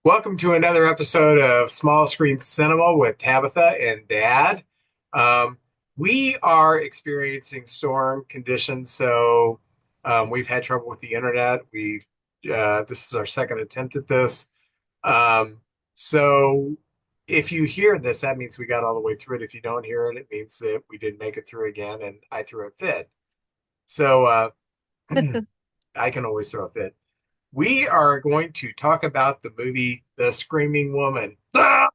Welcome to another episode of Small Screen Cinema with Tabitha and Dad. Um, we are experiencing storm conditions, so we've had trouble with the internet. We've This is our second attempt at this. Um, so if you hear this, that means we got all the way through it. If you don't hear it, it means that we didn't make it through again, and I threw a fit. So I can always throw a fit. We are going to talk about the movie The Screaming Woman. Ah!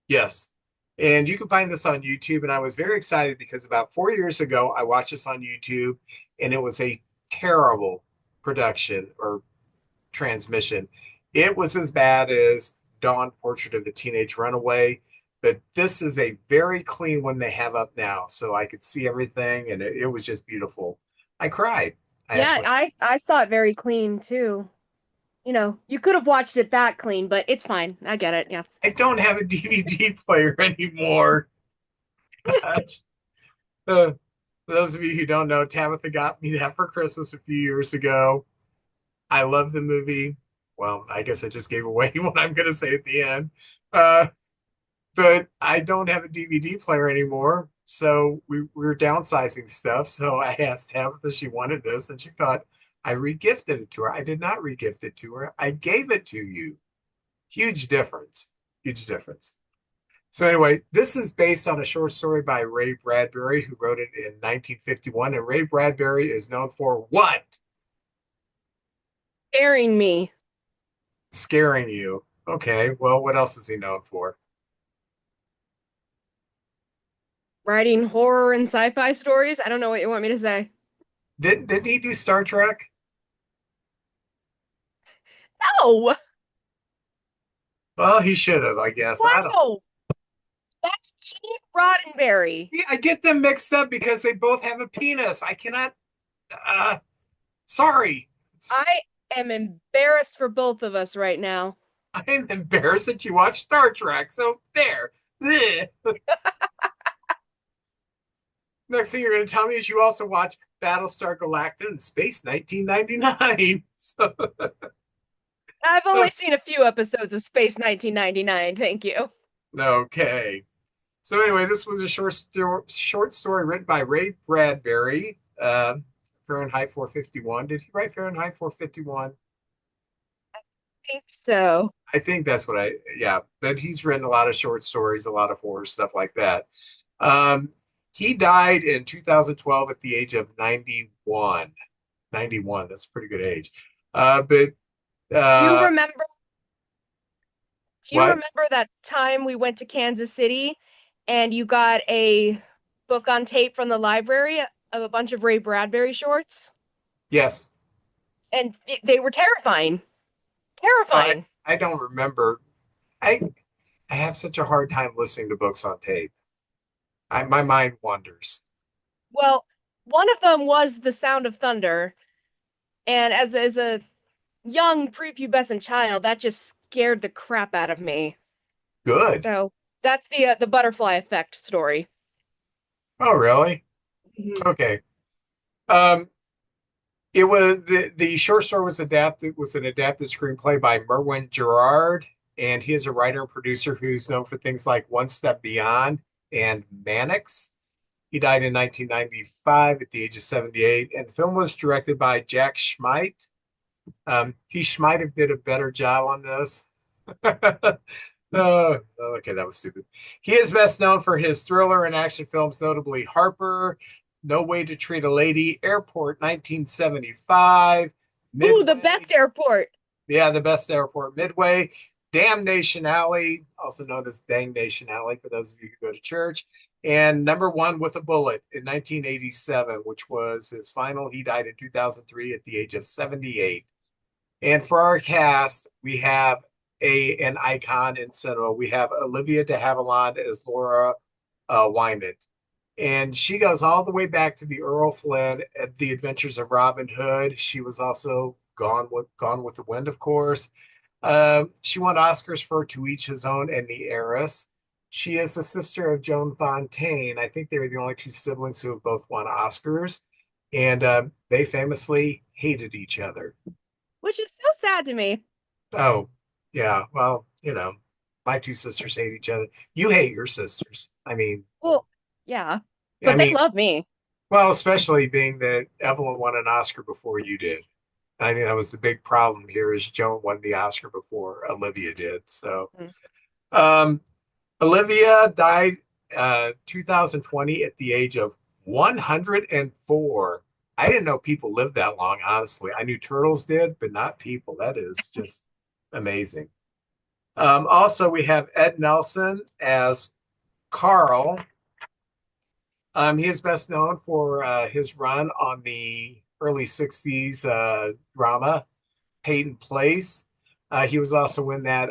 Yes. And you can find this on YouTube. And I was very excited because about 4 years ago, I watched this on YouTube and it was a terrible production or transmission. It was as bad as Dawn Portrait of a Teenage Runaway, but this is a very clean one they have up now. So I could see everything and it was just beautiful. I cried. I Yeah, actually I saw it very clean too. You could have watched it that clean, but it's fine. I get it. Yeah. I don't have a DVD player anymore. Gosh. Uh, for those of you who don't know, Tabitha got me that for Christmas a few years ago. I love the movie. Well, I guess I just gave away what I'm going to say at the end. Uh, but I don't have a DVD player anymore. So we were downsizing stuff. So I asked Tabitha if she wanted this, and she thought I regifted it to her. I did not regift it to her. I gave it to you. Huge difference. Huge difference. So anyway, this is based on a short story by Ray Bradbury, who wrote it in 1951. And Ray Bradbury is known for what? Scaring me. Scaring you. Okay, well, what else is he known for? Writing horror and sci-fi stories. I don't know what you want me to say. Didn't he do Star Trek? No, Well, he should have, I guess. I don't. wow. That's Gene Roddenberry. Yeah, I get them mixed up because they both have a penis. I cannot. Uh, sorry. I am embarrassed for both of us right now. I'm embarrassed that you watch Star Trek. So there. Blech. Next thing you're going to tell me is you also watch Battlestar Galactica and Space 1999. So, I've only seen a few episodes of Space 1999. Thank you. okay. So anyway, this was a short story written by Ray Bradbury, Fahrenheit 451. Did he write Fahrenheit 451? Think so. I think that's what yeah, but he's written a lot of short stories, a lot of horror stuff like that. Um, he died in 2012 at the age of 91. 91, that's a pretty good age. But You uh, remember? Do you what? remember that time we went to Kansas City and you got a book on tape from the library of a bunch of Ray Bradbury shorts? Yes. And they were terrifying. I Terrifying. I don't remember. I I have such a hard time listening to books on tape. My mind wanders. Well, one of them was The Sound of Thunder, and as a young prepubescent child, that just scared the crap out of me. Good. So that's the butterfly effect story. Oh, really? Mhm. Okay. Um, it was the short story was an adapted screenplay by Merwin Gerard, and he is a writer and producer who's known for things like One Step Beyond and Mannix. He died in 1995 at the age of 78, and the film was directed by Jack Schmidt. He might have did a better job on this. Okay, that was stupid. He is best known for his thriller and action films, notably Harper, No Way to Treat a Lady, Airport 1975, Ooh, the Midway. best airport. Yeah, the best airport, Midway, Damnation Alley, also known as Dang Nation Alley for those of you who go to church, and Number One with a Bullet in 1987, which was his final. He died in 2003 at the age of 78. And for our cast, we have an icon in cinema. We have Olivia DeHavilland as Laura Wynant. And she goes all the way back to the Earl Flynn at The Adventures of Robin Hood. She was also Gone with the Wind, of course. She won Oscars for To Each His Own and The Heiress. She is the sister of Joan Fontaine. I think they're the only two siblings who have both won Oscars. And they famously hated each other. which is so sad to me. Oh, yeah. Well, my two sisters hate each other. You hate your sisters. Well, yeah, I but they mean, love me. well, especially being that Evelyn won an Oscar before you did. I think that was the big problem here is Joan won the Oscar before Olivia did. So, Mm. um, Olivia died 2020 at the age of 104. I didn't know people lived that long, honestly. I knew turtles did, but not people. That is just amazing. Also, we have Ed Nelson as Carl. He is best known for his run on the early 60s drama Peyton Place. He was also in that,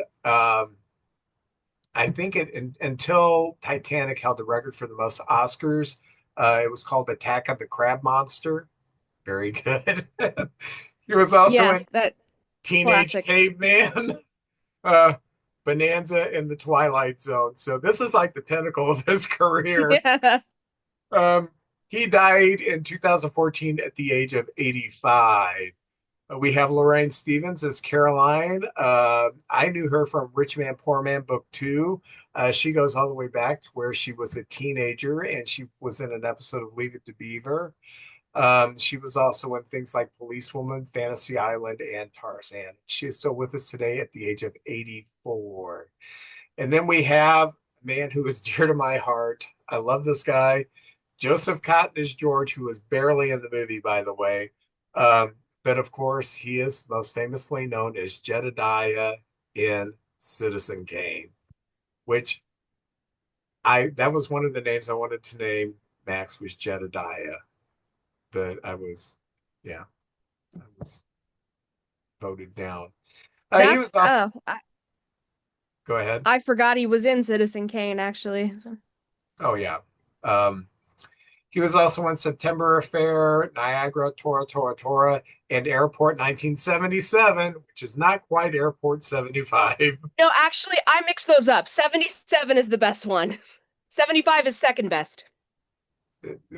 I think until Titanic held the record for the most Oscars, it was called Attack of the Crab Monster. Very good. He was also Yeah, in that Teenage classic. Caveman, uh, Bonanza, and The Twilight Zone. So this is like the pinnacle of his career. Yeah. Um, he died in 2014 at the age of 85. We have Lorraine Stevens as Caroline. I knew her from Rich Man, Poor Man, Book Two. She goes all the way back to where she was a teenager and she was in an episode of Leave It to Beaver. She was also in things like Policewoman, Fantasy Island, and Tarzan. She is still with us today at the age of 84. And then we have a man who is dear to my heart. I love this guy. Joseph Cotton is George, who was barely in the movie, by the way. But of course, he is most famously known as Jedediah in Citizen Kane, which that was one of the names I wanted to name Max was Jedediah, but yeah, I was voted down. He That's was also, I, go ahead. I forgot he was in Citizen Kane actually. Oh, yeah. Um, He was also in September Affair, Niagara, Tora, Tora, Tora, and Airport 1977, which is not quite Airport 75. No, actually, I mixed those up. 77 is the best one. 75 is second best.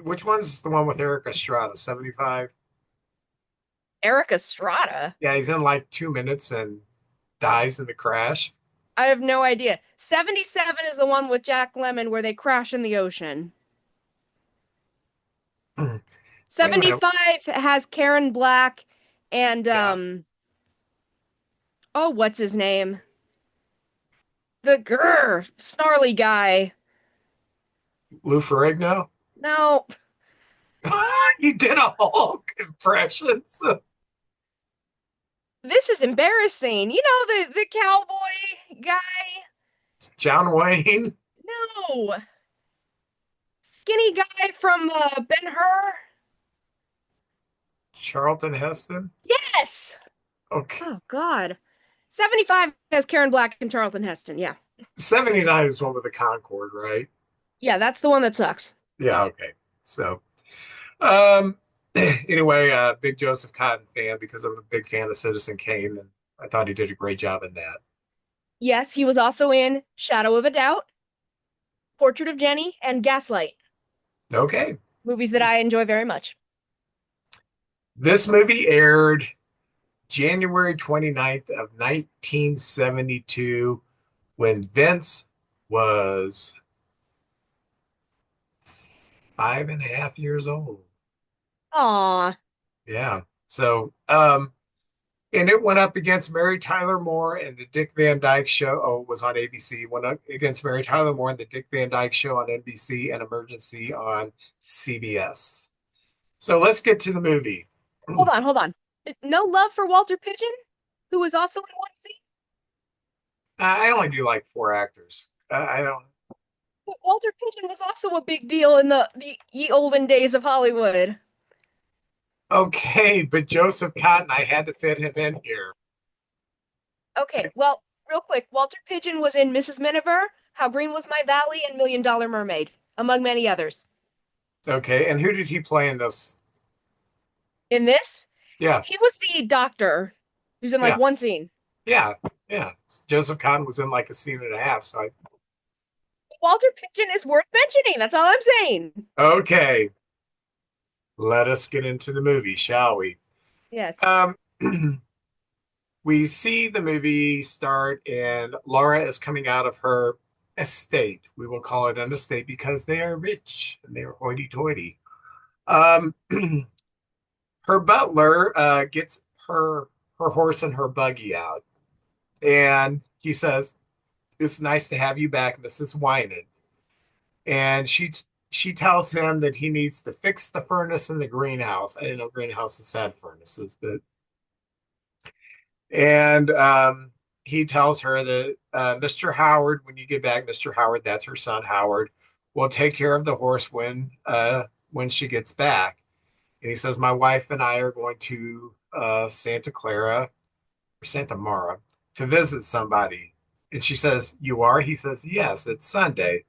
Which one's the one with Eric Estrada? 75? Eric Estrada. Yeah, he's in like 2 minutes and dies in the crash. I have no idea. 77 is the one with Jack Lemmon where they crash in the ocean. Wait a minute. 75 has Karen Black and Yeah. oh, what's his name? The grr snarly guy. Lou Ferrigno? No, You did a Hulk impression. this is embarrassing. You know the cowboy guy? John Wayne, No. Skinny guy from Ben-Hur? Charlton Heston. Yes. Okay. Oh God. 75 has Karen Black and Charlton Heston. Yeah. 79 is one with the Concorde, right? Yeah, that's the one that sucks. Yeah, okay. So, um, anyway, big Joseph Cotton fan because I'm a big fan of Citizen Kane, and I thought he did a great job in that. Yes, he was also in Shadow of a Doubt, Portrait of Jenny, and Gaslight, Okay. movies that I enjoy very much. This movie aired January 29th of 1972 when Vince was 5.5 years old. Aw. Yeah. So, and it went up against Mary Tyler Moore and the Dick Van Dyke Show. Oh, it was on ABC. Went up against Mary Tyler Moore and the Dick Van Dyke Show on NBC and Emergency on CBS. So let's get to the movie. Hold on, hold on. No love for Walter Pigeon, who was also in one scene? I only do like four actors. I don't. But Walter Pigeon was also a big deal in the ye olden days of Hollywood. Okay, but Joseph Cotton, I had to fit him in here. Okay, well, real quick, Walter Pigeon was in Mrs. Miniver, How Green Was My Valley, and Million Dollar Mermaid, among many others. Okay, and who did he play in this? In this, Yeah, he was the doctor who's in like yeah, one scene. yeah, yeah. Joseph Cotton was in like a scene and a half. Walter Pigeon is worth mentioning. That's all I'm saying. Okay, let us get into the movie, shall we? Yes. Um, we see the movie start, and Laura is coming out of her estate. We will call it an estate because they are rich and they are hoity-toity. Um, her butler gets her horse and her buggy out, and he says, "It's nice to have you back, Mrs. Winan." And she tells him that he needs to fix the furnace in the greenhouse. I didn't know greenhouses had furnaces, but and he tells her that Mr. Howard, when you get back, Mr. Howard, that's her son Howard, will take care of the horse when she gets back. And he says, my wife and I are going to Santa Clara or Santa Mara to visit somebody. And she says, you are? He says, yes, it's Sunday.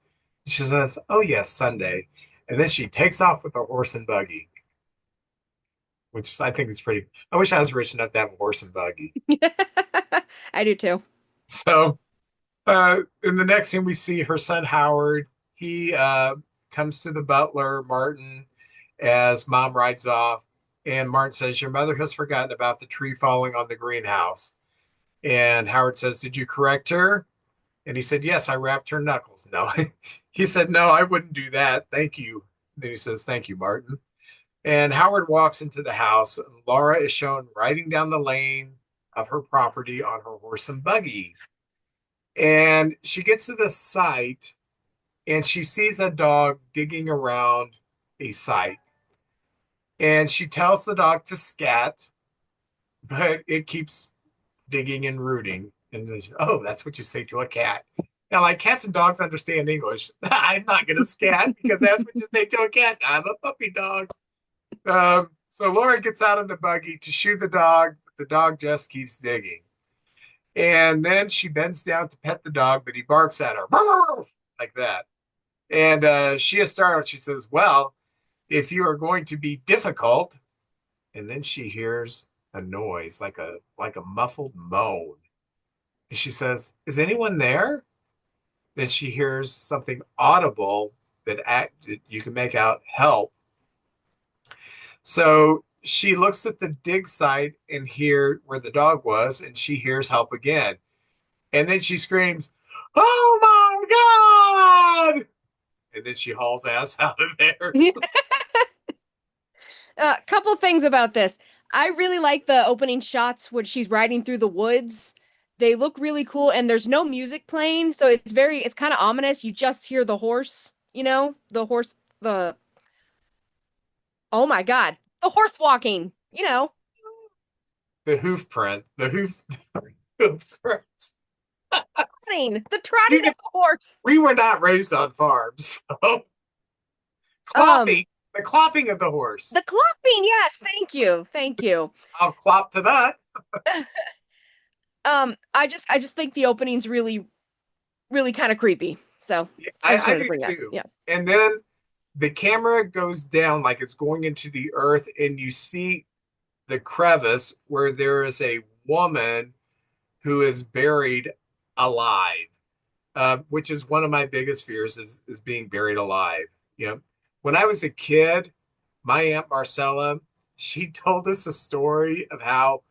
She says, oh, yes, Sunday. And then she takes off with the horse and buggy, which I think is pretty. I wish I was rich enough to have a horse and buggy. I do too. So, in the next scene, we see her son Howard. He comes to the butler, Martin, as mom rides off. And Martin says, your mother has forgotten about the tree falling on the greenhouse. And Howard says, did you correct her? And he said, yes, I wrapped her knuckles. No, he said, no, I wouldn't do that. Thank you. Then he says, thank you, Martin. And Howard walks into the house. And Laura is shown riding down the lane of her property on her horse and buggy. And she gets to the site and she sees a dog digging around a site. And she tells the dog to scat, but it keeps digging and rooting. And oh, that's what you say to a cat. Now, like cats and dogs understand English. I'm not going to scat because that's what you say to a cat. I'm a puppy dog. So Laura gets out of the buggy to shoot the dog, but the dog just keeps digging. And then she bends down to pet the dog, but he barks at her like that. And she is startled. She says, well, if you are going to be difficult, and then she hears a noise like a muffled moan. And she says, is anyone there? Then she hears something audible that you can make out help. So she looks at the dig site and hear where the dog was, and she hears help again. And then she screams, oh my God! And then she hauls ass out of there. So, Couple things about this. I really like the opening shots when she's riding through the woods. They look really cool, and there's no music playing, so it's kind of ominous. You just hear the horse, the horse, the oh my God, the horse walking, the hoof print, the hoof print. the trotting of the horse. We were not raised on farms. So Um, clopping, the clopping of the horse. the clopping, yes, thank you. I'll clop to that. I just think the opening's really, really kind of creepy. So Yeah, I just I wanted to do bring that. too. Yeah. And then the camera goes down like it's going into the earth, and you see the crevice where there is a woman who is buried alive, which is one of my biggest fears is being buried alive. You know, when I was a kid, my Aunt Marcella, she told us a story of how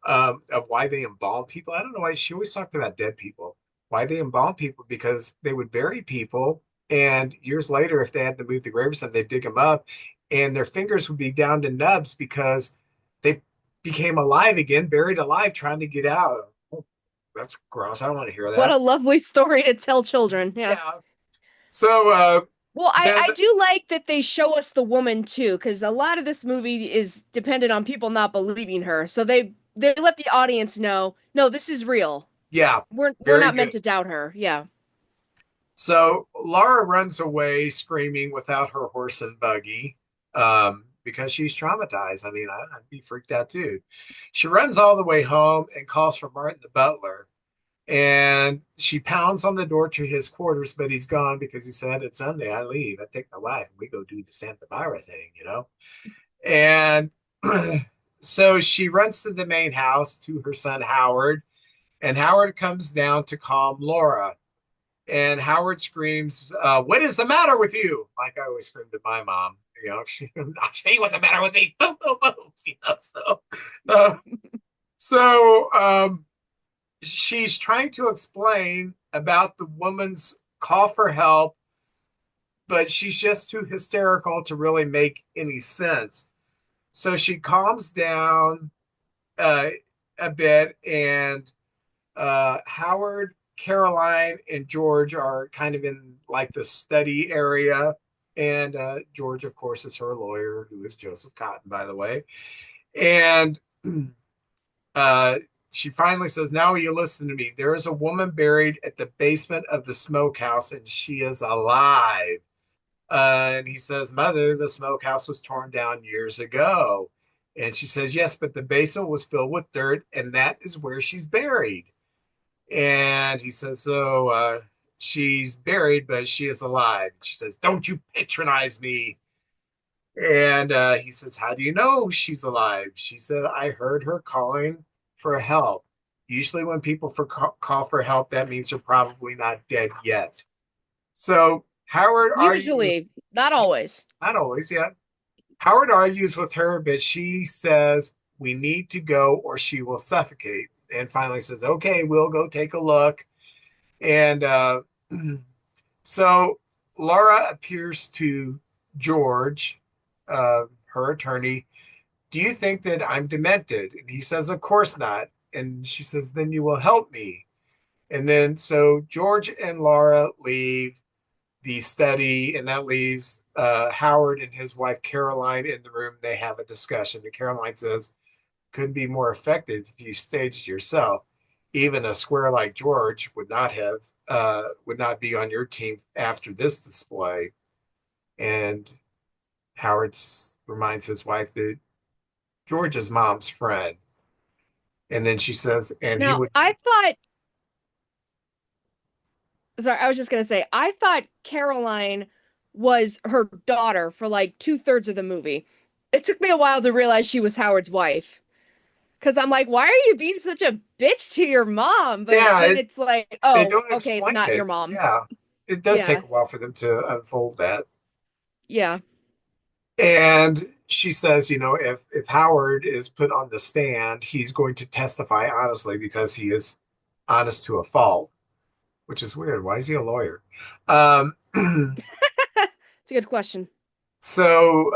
of why they embalm people. I don't know why she always talked about dead people. Why they embalm people because they would bury people, and years later, if they had to move the grave or something, they'd dig them up, and their fingers would be down to nubs because they became alive again, buried alive, trying to get out. Oh, that's gross. I don't want to hear What that. a lovely story to tell children. Yeah. Yeah. So Well, I, then, I do like that they show us the woman too, because a lot of this movie is dependent on people not believing her. So they let the audience know, no, this is real. yeah, We're very not good. meant to doubt her. Yeah. So Laura runs away screaming without her horse and buggy because she's traumatized. I mean, I'd be freaked out too. She runs all the way home and calls for Martin the butler. And she pounds on the door to his quarters, but he's gone because he said, it's Sunday. I leave. I take my wife and we go do the Santa Barbara thing. And so she runs to the main house to her son Howard, and Howard comes down to calm Laura. And Howard screams, what is the matter with you? Like I always screamed at my mom. I'll show you what's the matter with me. Boom, boom, boom. So, uh, So she's trying to explain about the woman's call for help, but she's just too hysterical to really make any sense. So she calms down uh, a bit, and Howard, Caroline, and George are kind of in like the study area. And George, of course, is her lawyer, who is Joseph Cotton, by the way. And uh, she finally says, "Now you listen to me. There is a woman buried at the basement of the smokehouse, and she is alive." And he says, "Mother, the smokehouse was torn down years ago." And she says, "Yes, but the basement was filled with dirt, and that is where she's buried." And he says, "So she's buried, but she is alive." She says, "Don't you patronize me." And he says, "How do you know she's alive?" She said, "I heard her calling for help. Usually, when people call for help, that means they're probably not dead yet." So Howard argues, Usually, not always. not always yet. Howard argues with her, but she says, "We need to go or she will suffocate." And finally says, "Okay, we'll go take a look." And so Laura appears to George, her attorney. "Do you think that I'm demented?" And he says, "Of course not." And she says, "Then you will help me." And then so George and Laura leave the study, and that leaves Howard and his wife Caroline in the room. They have a discussion. And Caroline says, "Could be more effective if you staged yourself. Even a square like George would not be on your team after this display." And Howard reminds his wife that George's mom's friend. And then she says, "And he Now, would." I thought, sorry, I was just gonna say, I thought Caroline was her daughter for like two-thirds of the movie. It took me a while to realize she was Howard's wife. Because I'm like, why are you being such a bitch to your mom? But Yeah, then it's like, they oh, don't okay, it's explain not your it. mom. Yeah, it does take Yeah, a while for them to unfold that. yeah. And she says, if Howard is put on the stand, he's going to testify honestly because he is honest to a fault, which is weird. Why is he a lawyer? Um, It's a good question. so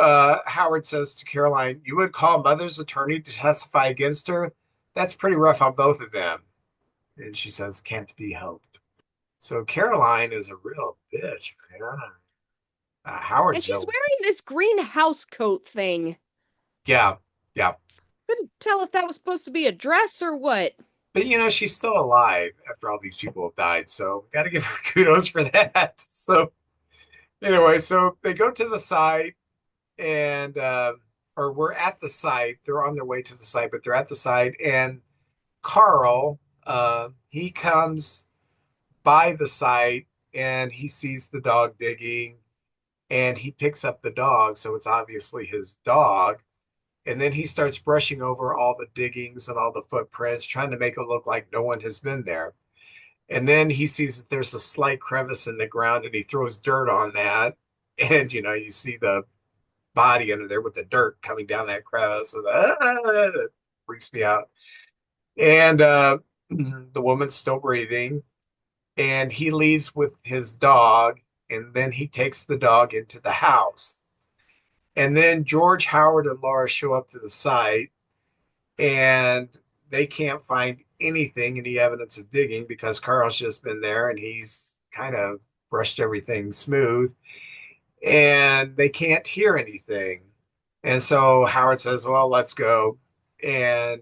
Howard says to Caroline, "You would call Mother's attorney to testify against her? That's pretty rough on both of them." And she says, "Can't be helped." So Caroline is a real bitch, man. And Howard's she's no, wearing this green house coat thing. yeah, yeah. Couldn't tell if that was supposed to be a dress or what. But she's still alive after all these people have died, so got to give her kudos for that. So anyway, so they go to the site, and or we're at the site. They're on their way to the site, but they're at the site, and Carl, he comes by the site, and he sees the dog digging, and he picks up the dog, so it's obviously his dog. And then he starts brushing over all the diggings and all the footprints, trying to make it look like no one has been there. And then he sees that there's a slight crevice in the ground, and he throws dirt on that. And you see the body under there with the dirt coming down that crevice. And it freaks me out. And the woman's still breathing. And he leaves with his dog. And then he takes the dog into the house. And then George, Howard, and Laura show up to the site, and they can't find anything, any evidence of digging, because Carl's just been there and he's kind of brushed everything smooth, and they can't hear anything. And so Howard says, "Well, let's go." And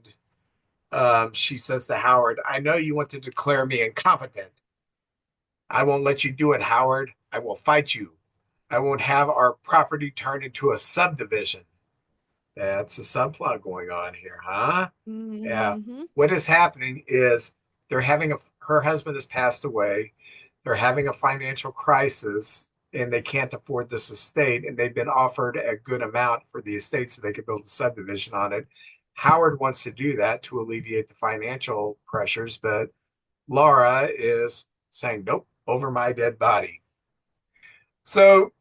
she says to Howard, "I know you want to declare me incompetent. I won't let you do it, Howard. I will fight you. I won't have our property turned into a subdivision." That's a subplot going on here, huh? Yeah. Hmm. What is happening is her husband has passed away. They're having a financial crisis, and they can't afford this estate, and they've been offered a good amount for the estate so they could build a subdivision on it. Howard wants to do that to alleviate the financial pressures, but Laura is saying, "Nope, over my dead body." So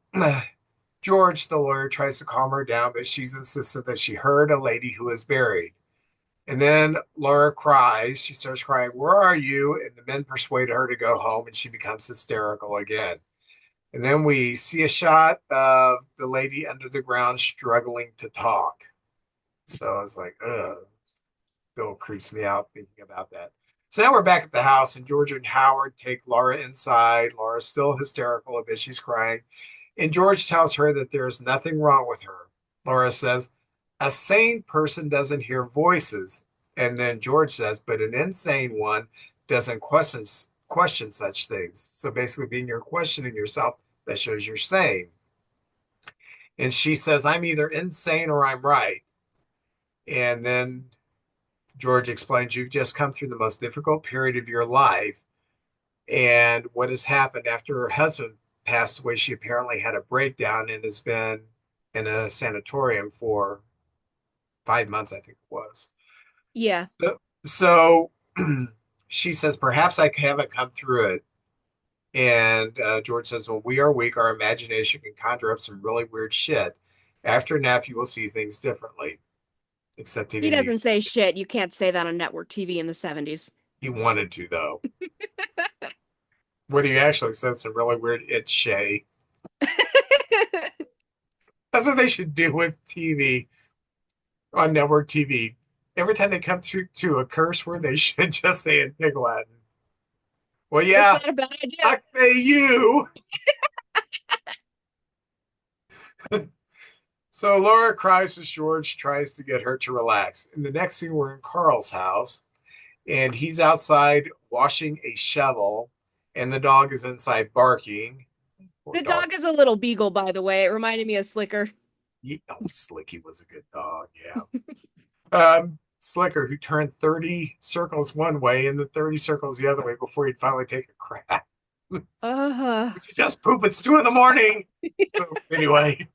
George, the lawyer, tries to calm her down, but she's insistent that she heard a lady who is buried. And then Laura cries. She starts crying, "Where are you?" And the men persuade her to go home, and she becomes hysterical again. And then we see a shot of the lady under the ground struggling to talk. So I was like, ugh, still creeps me out thinking about that. So now we're back at the house, and George and Howard take Laura inside. Laura's still hysterical a bit. She's crying. And George tells her that there's nothing wrong with her. Laura says, "A sane person doesn't hear voices." And then George says, "But an insane one doesn't question such things." So basically, being you're questioning yourself, that shows you're sane. And she says, "I'm either insane or I'm right." And then George explains, "You've just come through the most difficult period of your life." And what has happened after her husband passed away, she apparently had a breakdown and has been in a sanatorium for 5 months, I think it was. Yeah. So, she says, "Perhaps I haven't come through it." And George says, "When we are weak, our imagination can conjure up some really weird shit. After a nap, you will see things differently." Except he He didn't doesn't use, say shit. You can't say that on network TV in the 70s. he wanted to, though. What he actually said, some really weird it shay. That's what they should do with TV on network TV. Every time they come to a curse word, they should just say in Pig Latin. Well, That's yeah, not a bad idea. fuck they you. So Laura cries as George tries to get her to relax. In the next scene, we're in Carl's house, and he's outside washing a shovel, and the dog is inside barking. Poor The dog. dog is a little beagle, by the way. It reminded me of Slicker. Oh, Slicky was a good dog. Yeah. Slicker, who turned 30 circles one way and then 30 circles the other way before he'd finally take a crap. Would Uh, you just poop? It's 2 in the morning. So anyway,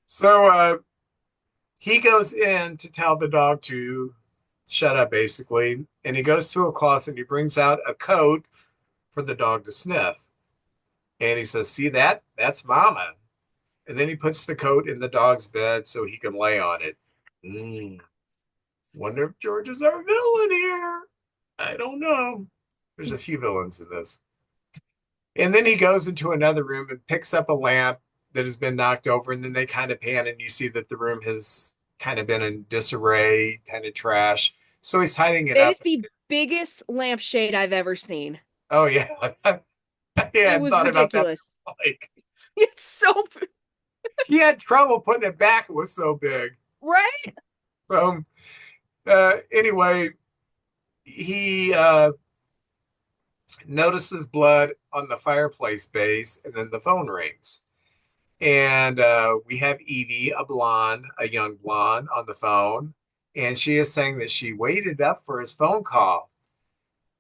so he goes in to tell the dog to shut up, basically, and he goes to a closet and he brings out a coat for the dog to sniff, and he says, "See that? That's Mama." And then he puts the coat in the dog's bed so he can lay on it. Mm, wonder if George is our villain here. I don't know. There's a few villains in this. And then he goes into another room and picks up a lamp that has been knocked over. And then they kind of pan and you see that the room has kind of been in disarray, kind of trash. So he's hiding it it up. is the biggest lampshade I've ever seen. Oh, yeah. I It hadn't was thought about that. ridiculous. Like, It's so he had trouble putting it back. It was so big. right. So, anyway, he notices blood on the fireplace base, and then the phone rings. And we have Evie, a blonde, a young blonde, on the phone. And she is saying that she waited up for his phone call.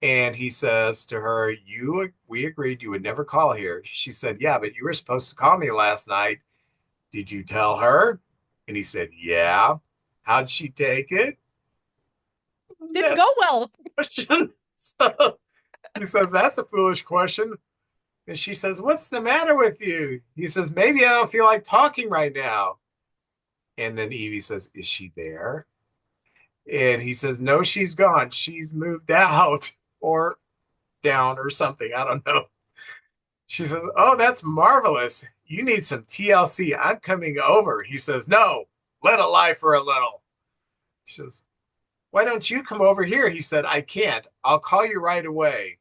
And he says to her, we agreed you would never call here." She said, "Yeah, but you were supposed to call me last night. Did you tell her?" And he said, "Yeah." "How'd she take it?" Didn't That's go well. a question. So he says, "That's a foolish question." And she says, "What's the matter with you?" He says, "Maybe I don't feel like talking right now." And then Evie says, "Is she there?" And he says, "No, she's gone. She's moved out or down or something. I don't know." She says, "Oh, that's marvelous. You need some TLC. I'm coming over." He says, "No, let it lie for a little." She says, "Why don't you come over here?" He said, "I can't. I'll call you right away.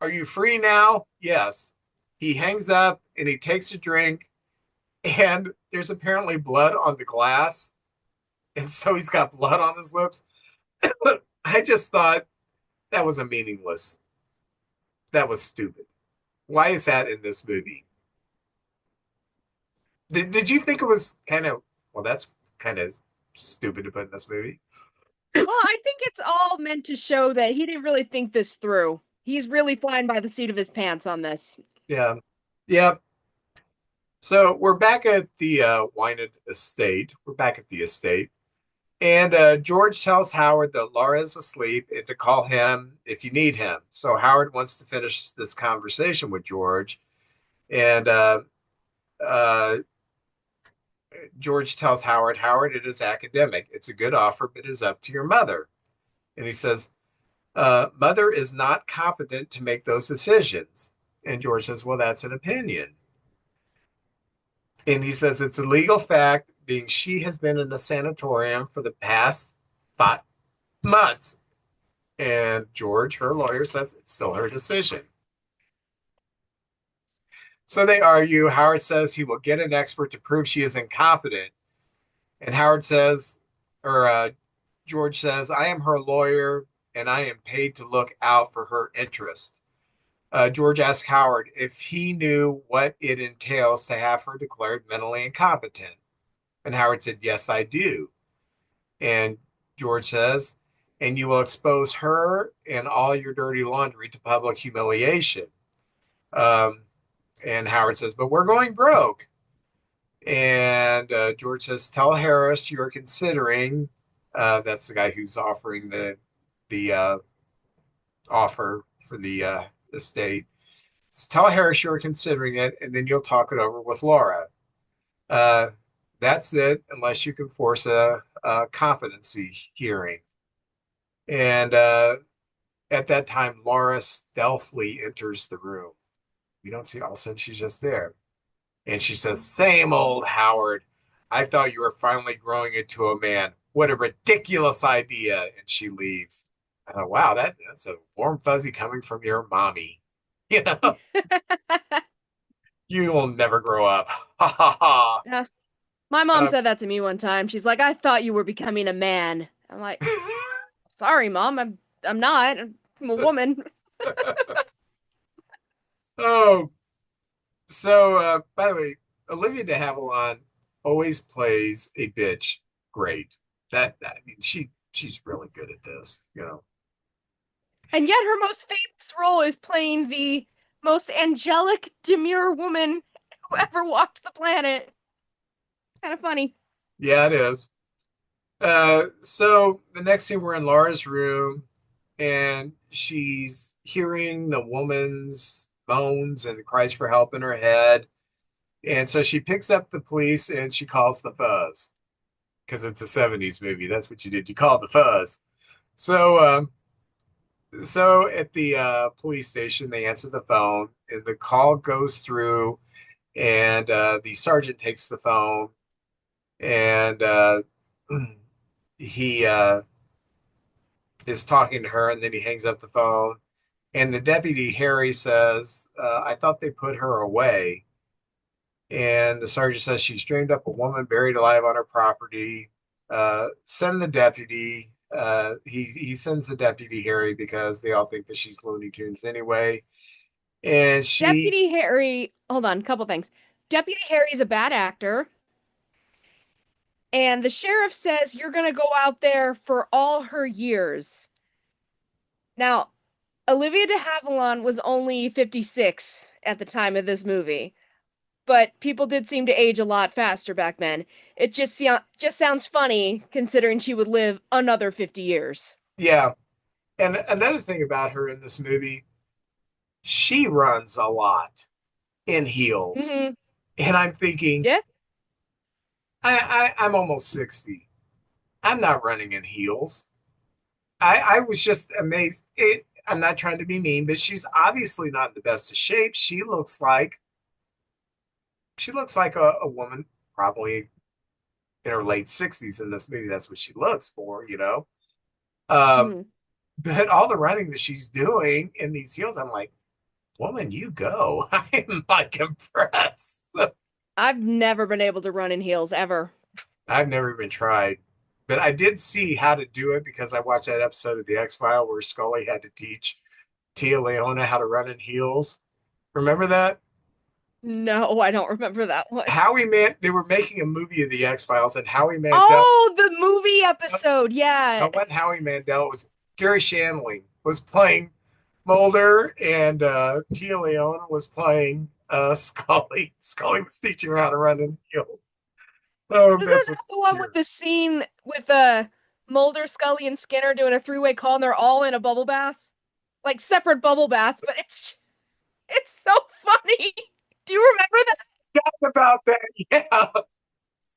Are you free now?" "Yes." He hangs up and he takes a drink, and there's apparently blood on the glass. And so he's got blood on his lips. I just thought that was a meaningless. That was stupid. Why is that in this movie? Did you think it was kind of, well, that's kind of stupid to put in this movie? Well, I think it's all meant to show that he didn't really think this through. He's really flying by the seat of his pants on this. Yeah. Yeah. So we're back at the Wynant estate. We're back at the estate. And George tells Howard that Laura is asleep and to call him if you need him. So Howard wants to finish this conversation with George. And uh, George tells Howard, Howard, it is academic. It's a good offer, but it is up to your mother. And he says, Mother is not competent to make those decisions. And George says, well, that's an opinion. And he says, it's a legal fact, being she has been in a sanatorium for the past 5 months. And George, her lawyer, says it's still her decision. So they argue. Howard says he will get an expert to prove she is incompetent. And Howard says, or George says, I am her lawyer and I am paid to look out for her interest. George asked Howard if he knew what it entails to have her declared mentally incompetent. And Howard said, yes, I do. And George says, and you will expose her and all your dirty laundry to public humiliation. Um, and Howard says, but we're going broke. And George says, tell Harris you're considering. That's the guy who's offering the offer for the estate. Just tell Harris you're considering it, and then you'll talk it over with Laura. Uh, that's it, unless you can force a competency hearing. And at that time, Laura stealthily enters the room. We don't see, all of a sudden, she's just there. And she says, same old Howard. I thought you were finally growing into a man. What a ridiculous idea. And she leaves. I thought, wow, that's a warm fuzzy coming from your mommy. You know, you will never grow up. Ha ha ha. Yeah. My mom Uh, said that to me one time. She's like, I thought you were becoming a man. I'm like, sorry, mom, I'm not. I'm a woman. oh, so by the way, Olivia de Havilland always plays a bitch great. I mean, she's really good at this, you know. And yet her most famous role is playing the most angelic, demure woman who ever walked the planet. Kind of funny. Yeah, it is. So the next scene, we're in Laura's room, and she's hearing the woman's moans and cries for help in her head. And so she picks up the police and she calls the fuzz because it's a 70s movie. That's what you did. You called the fuzz. So, so at the police station, they answer the phone and the call goes through, and the sergeant takes the phone, and he is talking to her, and then he hangs up the phone. And the deputy, Harry, says, I thought they put her away. And the sergeant says she's dreamed up a woman buried alive on her property. Send the deputy. He sends the deputy Harry because they all think that she's Looney Tunes anyway. And she, Deputy Harry, hold on, couple things. Deputy Harry's a bad actor, and the sheriff says you're going to go out there for all her years. Now, Olivia de Havilland was only 56 at the time of this movie, but people did seem to age a lot faster back then. It just sounds funny considering she would live another 50 years. yeah. And another thing about her in this movie, she runs a lot in heels. Hmm. And I'm thinking, Yeah. I'm almost 60. I'm not running in heels. I was just amazed. I'm not trying to be mean, but she's obviously not in the best of shape. She looks like a woman probably in her late 60s in this movie. That's what she looks for, you know. Um, Hmm. but all the running that she's doing in these heels, I'm like, woman, you go. I'm like impressed. I've never been able to run in heels ever. I've never even tried, but I did see how to do it because I watched that episode of The X File where Scully had to teach Tia Leona how to run in heels. Remember that? No, I don't remember that one. They were making a movie of The X Files, and Howie Mandel. Oh, the movie episode. Yeah. No, wasn't Howie Mandel. It was Gary Shandling was playing Mulder, and Tia Leona was playing Scully. Scully was teaching her how to run in heels. Oh, Isn't that's that the one with obscure. the scene with Mulder, Scully, and Skinner doing a three-way call and they're all in a bubble bath? Like separate bubble baths, but it's so funny. Do you remember that? About that, yeah.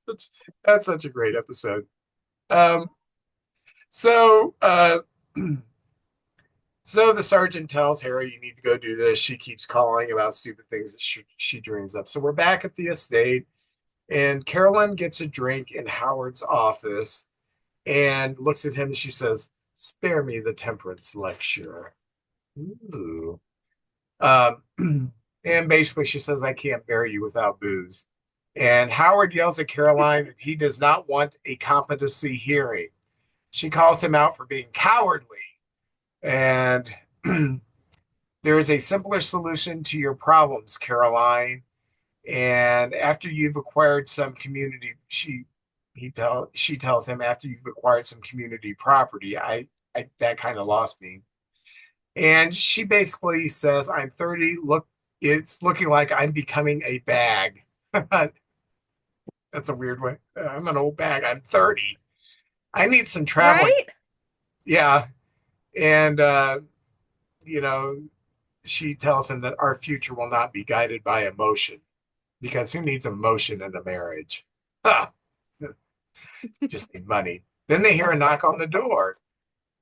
Such, that's such a great episode. Um, so, so the sergeant tells Harry, "You need to go do this." She keeps calling about stupid things that she dreams up. So we're back at the estate, and Carolyn gets a drink in Howard's office and looks at him and she says, "Spare me the temperance lecture." Ooh. Um, and basically, she says, "I can't bear you without booze." And Howard yells at Caroline that he does not want a competency hearing. She calls him out for being cowardly. And there is a simpler solution to your problems, Caroline. And after you've acquired some community, she tells him after you've acquired some community property, I that kind of lost me. And she basically says, "I'm 30. Look, it's looking like I'm becoming a bag." That's a weird way. I'm an old bag. I'm 30. I need some traveling. Right? Yeah. And, you know, she tells him that our future will not be guided by emotion because who needs emotion in a marriage? Huh, just need money. Then they hear a knock on the door,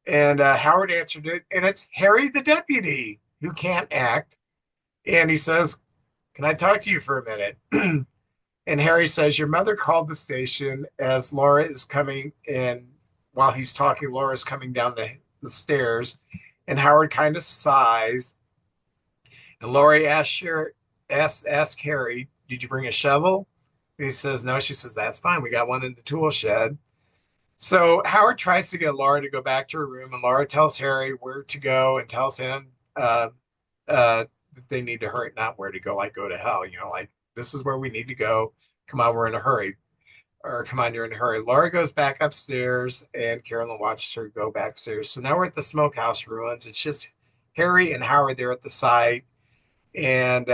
and Howard answered it, and it's Harry the deputy who can't act. And he says, "Can I talk to you for a minute?" And Harry says, "Your mother called the station as Laura is coming in." While he's talking, Laura's coming down the stairs, and Howard kind of sighs. And Laurie asks Harry, "Did you bring a shovel?" And he says, "No." She says, "That's fine. We got one in the tool shed." So Howard tries to get Laura to go back to her room, and Laura tells Harry where to go and tells him that they need to hurry, not where to go, like go to hell, like this is where we need to go. Come on, we're in a hurry. Or come on, you're in a hurry. Laura goes back upstairs, and Carolyn watches her go back upstairs. So now we're at the smokehouse ruins. It's just Harry and Howard there at the site. And,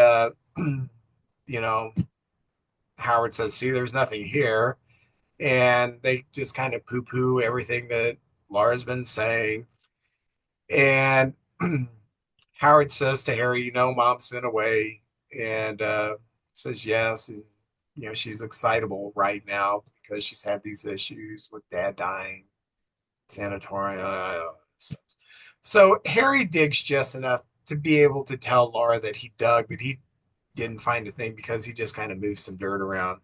you know, Howard says, "See, there's nothing here." And they just kind of poo poo everything that Laura's been saying. And Howard says to Harry, "Mom's been away." And says yes. And, she's excitable right now because she's had these issues with dad dying, sanatorium. So Harry digs just enough to be able to tell Laura that he dug, but he didn't find a thing because he just kind of moved some dirt around.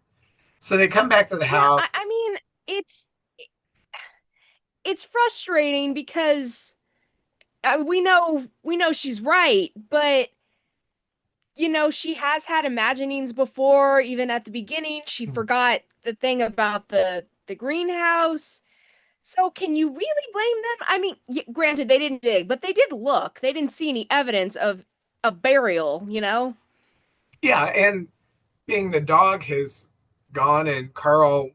So they come back to the Yeah, I, house. I mean, it's it's frustrating because we know she's right, but she has had imaginings before. Even at the beginning, she forgot the thing about the greenhouse. So can you really blame them? I mean, granted, they didn't dig, but they did look. They didn't see any evidence of a burial. Yeah, and being the dog has gone and Carl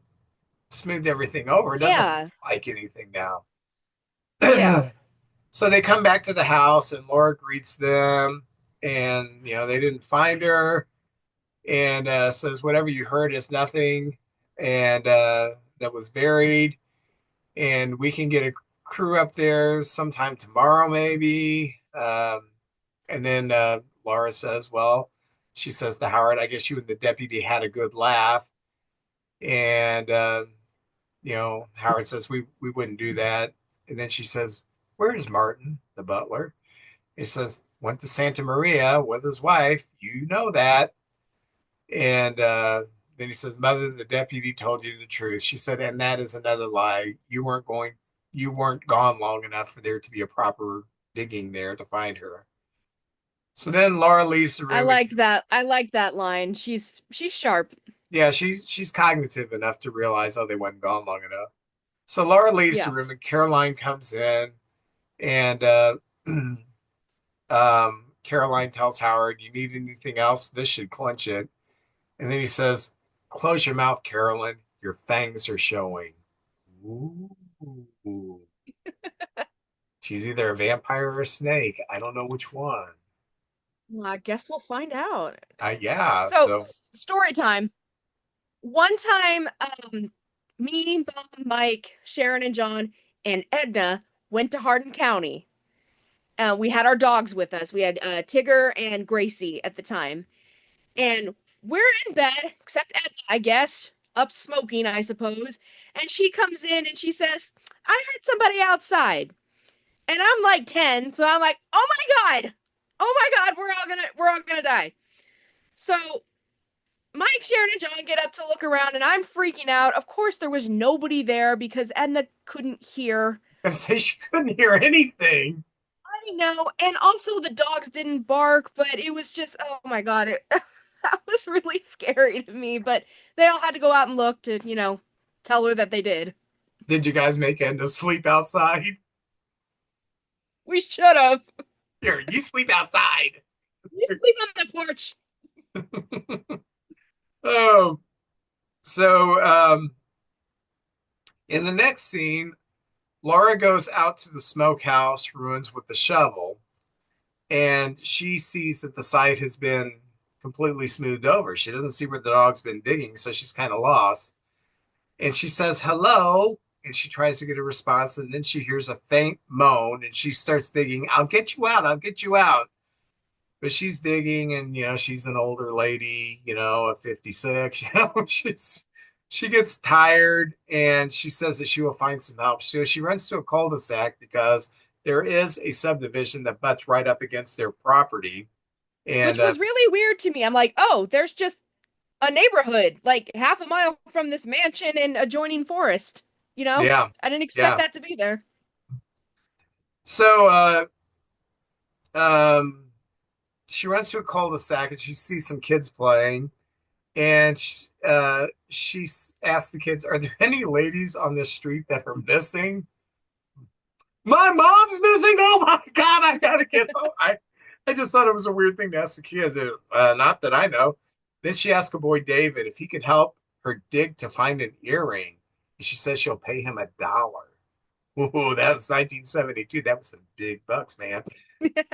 smoothed everything over, it doesn't look Yeah, like anything now. yeah. So they come back to the house and Laura greets them, and they didn't find her, and says whatever you heard is nothing, and that was buried, and we can get a crew up there sometime tomorrow maybe. And then Laura says, well, she says to Howard, "I guess you and the deputy had a good laugh." And Howard says, we wouldn't do that. And then she says, "Where's Martin, the butler?" He says, "Went to Santa Maria with his wife. You know that." And then he says, "Mother, the deputy told you the truth." She said, "And that is another lie. You weren't gone long enough for there to be a proper digging there to find her." So then Laura leaves the I room and like that. I like that line. She's sharp. yeah, she's cognitive enough to realize, oh, they wasn't gone long enough. So Laura leaves the Yeah. room and Caroline comes in, and Caroline tells Howard, "You need anything else? This should clinch it." And then he says, "Close your mouth, Carolyn. Your fangs are showing." Ooh. She's either a vampire or a snake. I don't know which one. Well, I guess we'll find out. Yeah, So, so story time. One time, me, Bob, Mike, Sharon, and John, and Edna went to Hardin County. We had our dogs with us. We had Tigger and Gracie at the time. And we're in bed, except Edna, I guess. up smoking, I suppose. And she comes in and she says, I heard somebody outside. And I'm like 10, so I'm like, oh my God. Oh my God, we're all gonna die. So Mike, Sharon, and John get up to look around, and I'm freaking out. Of course, there was nobody there because Edna couldn't hear. I say she couldn't hear anything. I know, and also the dogs didn't bark, but it was just, oh my God, that was really scary to me. But they all had to go out and look to, tell her that they did. Did you guys make Enda sleep outside? We should have. Here, you sleep outside. You sleep on the porch. Oh, so in the next scene, Laura goes out to the smokehouse ruins with the shovel, and she sees that the site has been completely smoothed over. She doesn't see where the dog's been digging, so she's kind of lost. And she says, hello. And she tries to get a response, and then she hears a faint moan, and she starts digging. I'll get you out. I'll get you out. But she's digging, and she's an older lady, at 56. She gets tired, and she says that she will find some help. So she runs to a cul-de-sac because there is a subdivision that butts right up against their property. And Which was really weird to me. I'm like, oh, there's just a neighborhood like half a mile from this mansion and adjoining forest. yeah, I didn't expect yeah. that to be there. So she runs to a cul-de-sac, and she sees some kids playing. And she asked the kids, are there any ladies on this street that are missing? My mom's missing. Oh my God, I gotta get home. I just thought it was a weird thing to ask the kids. Not that I know. Then she asked a boy, David, if he could help her dig to find an earring. And she says she'll pay him $1. Ooh, that was 1972. That was some big bucks, man.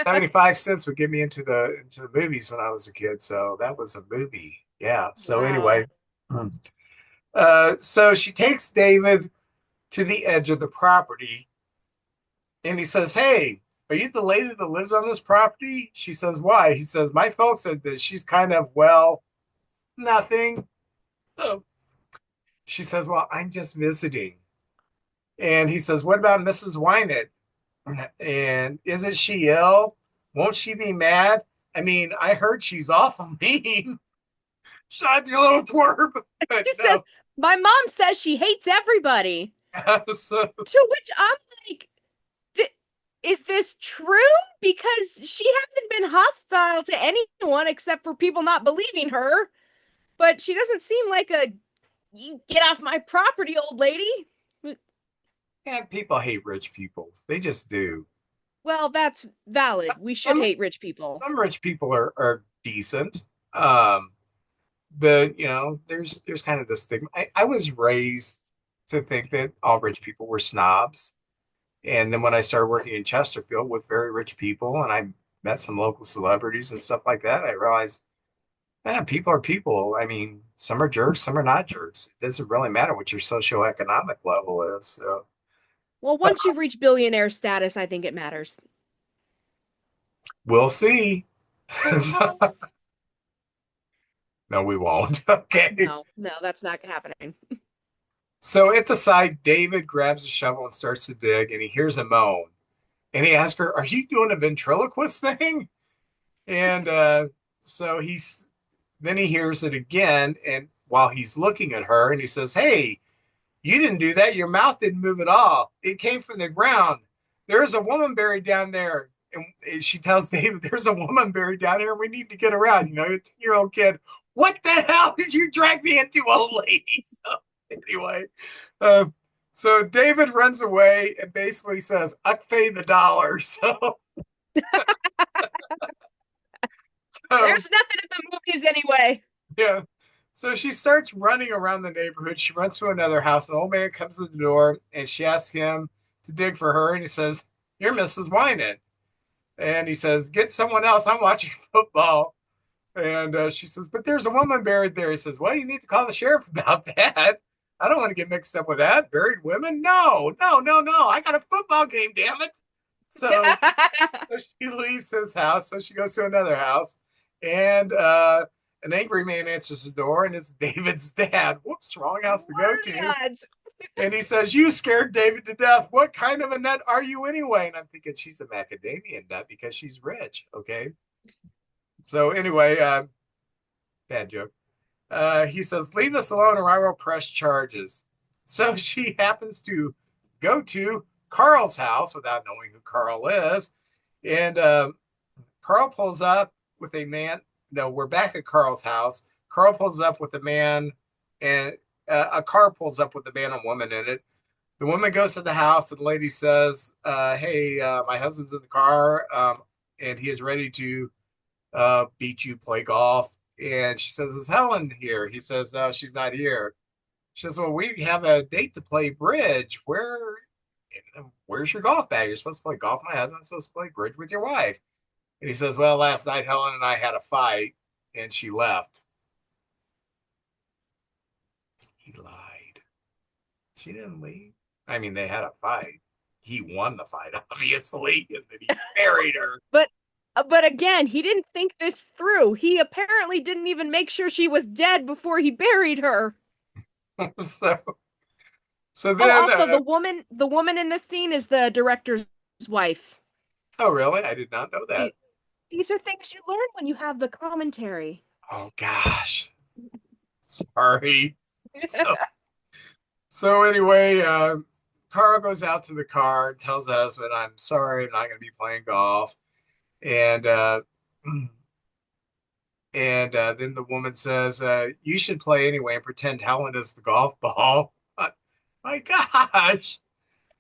75 cents would get me into the movies when I was a kid. So that was a movie. Yeah. So Wow. anyway, so she takes David to the edge of the property, and he says, hey, are you the lady that lives on this property? She says, why? He says, my folks said that she's kind of, well, nothing. Oh. She says, well, I'm just visiting. And he says, what about Mrs. Wynett? And isn't she ill? Won't she be mad? I mean, I heard she's awful mean. Shut you little twerp. But She says, no. my mom says she hates everybody. So, To which I'm like, is this true? Because she hasn't been hostile to anyone except for people not believing her. But she doesn't seem like a you get off my property, old lady. and people hate rich people. They just do. Well, that's valid. We should Some hate rich people. some rich people are decent. Um, but there's kind of this stigma. I was raised to think that all rich people were snobs. And then when I started working in Chesterfield with very rich people, and I met some local celebrities and stuff like that, I realized, man, people are people. I mean, some are jerks, some are not jerks. It doesn't really matter what your socioeconomic level is. So, Well, but once you've reached billionaire status, I think it matters. we'll see. So- no, we won't. Okay. No, no, that's not happening. So at the site, David grabs a shovel and starts to dig, and he hears a moan. And he asks her, are you doing a ventriloquist thing? And so then he hears it again. And while he's looking at her, and he says, hey, you didn't do that. Your mouth didn't move at all. It came from the ground. There is a woman buried down there. And she tells David, there's a woman buried down there. We need to get her out. A 10-year-old kid. What the hell did you drag me into, old lady? So anyway, uh, so David runs away and basically says, "Ukfay the dollar." So There's nothing in the movies anyway. yeah. So she starts running around the neighborhood. She runs to another house. An old man comes to the door, and she asks him to dig for her. And he says, "You're Mrs. Wynant." And he says, "Get someone else. I'm watching football." And she says, "But there's a woman buried there." He says, "Well, you need to call the sheriff about that. I don't want to get mixed up with that. Buried women? No, no, no, no. I got a football game, damn it." So, so she leaves his house. So she goes to another house. And An angry man answers the door, and it's David's dad. Whoops, wrong house to What go are the to. odds? And he says, "You scared David to death. What kind of a nut are you anyway?" And I'm thinking she's a macadamia nut because she's rich. Okay. So anyway, bad joke. He says, "Leave us alone or I will press charges." So she happens to go to Carl's house without knowing who Carl is. And Carl pulls up with a man. No, we're back at Carl's house. Carl pulls up with a man, and a car pulls up with a man and woman in it. The woman goes to the house, and the lady says, "Hey, my husband's in the car, and he is ready to beat you, play golf." And she says, "Is Helen here?" He says, "No, she's not here." She says, "Well, we have a date to play bridge. Where's your golf bag? You're supposed to play golf with my husband. I'm supposed to play bridge with your wife." And he says, "Well, last night Helen and I had a fight, and she left." He lied. She didn't leave. I mean, they had a fight. He won the fight, obviously, and then he married her. But but again, he didn't think this through. He apparently didn't even make sure she was dead before he buried her. so, so Oh, then, also the woman in this scene is the director's wife. oh, really? I did not know that. The- These are things you learn when you have the commentary. Oh, gosh. Sorry. So, so anyway, Carl goes out to the car and tells the husband, "I'm sorry, I'm not going to be playing golf." And then the woman says, "You should play anyway and pretend Helen is the golf ball." My gosh.